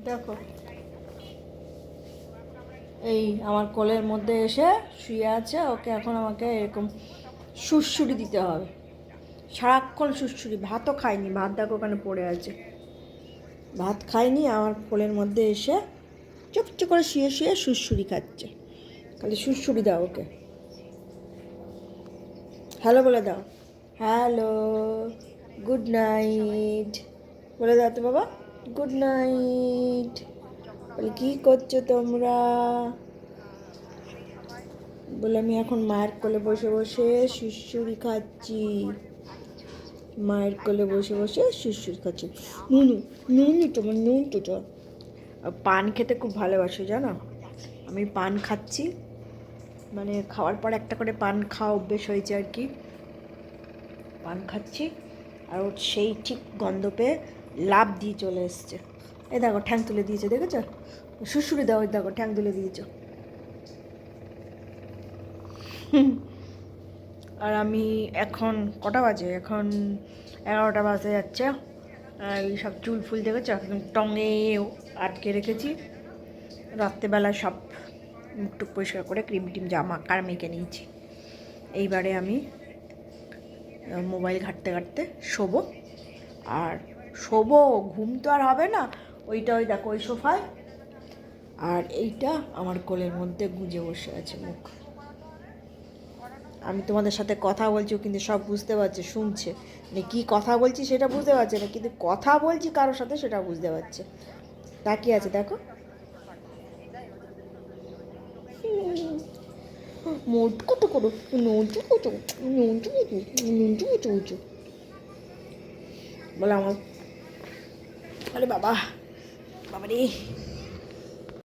দেখো, এই আমার কোলের মধ্যে এসে শুয়ে আছে। ওকে এখন আমাকে এরকম সুড়সুড়ি দিতে হবে, সারাক্ষণ সুড়সুড়ি। ভাতও খায়নি, ভাত দেখো ওখানে পড়ে আছে, ভাত খায়নি। আমার কোলের মধ্যে এসে চুপচুপ করে শুয়ে শুয়ে সুড়সুড়ি খাচ্ছে। খালি সুড়সুড়ি দাও ওকে। হ্যালো বলে দাও, হ্যালো, গুড নাইট বলে দাও তো বাবা, গুড নাইট। বলে কী করছো তোমরা? বলে আমি এখন মায়ের কোলে বসে বসে সুড়সুড়ি খাচ্ছি, মায়ের কোলে বসে বসে সুড়সুড়ি খাচ্ছি। নুনু, নুনু তোমার নুন তো চল। পান খেতে খুব ভালোবাসে জানো। আমি পান খাচ্ছি, মানে খাওয়ার পর একটা করে পান খাওয়া অভ্যেস হয়েছে আর কি। পান খাচ্ছি আর ওর সেই ঠিক গন্ধ পেয়ে লাভ দিয়ে চলে এসছে। এই দেখো ঠ্যাং তুলে দিয়েছে, দেখেছ? সুড়সুড়ি দাও, দেখো ঠ্যাং তুলে দিয়েছো। আর আমি এখন কটা বাজে? এখন 11টা বাজতে যাচ্ছে। আর এই সব চুল ফুল দেখেছ একদম টঙে আটকে রেখেছি। রাত্রেবেলা সব মুখটুক পরিষ্কার করে ক্রিম টিম জামা কার মেখে নিয়েছি। এইবারে আমি মোবাইল ঘাঁটতে ঘাঁটতে শোবো। আর শোবো, ঘুম তো আর হবে না। ওইটা ওই দেখো ওই সোফায়, আর এইটা আমার কোলের মধ্যে গুঁজে বসে আছে মুখ। আমি তোমাদের সাথে কথা বলছি, কিন্তু সব বুঝতে পারছে, শুনছে। মানে কী কথা বলছি সেটা বুঝতে পারছে না, কিন্তু কথা বলছি কারোর সাথে সেটা বুঝতে পারছে। তাকিয়ে আছে দেখো, মোটু কত করো, নোটু কত, নোটু কত, নোটু কত উঁচু বলে আমার। আরে বাবা, বাবা রে,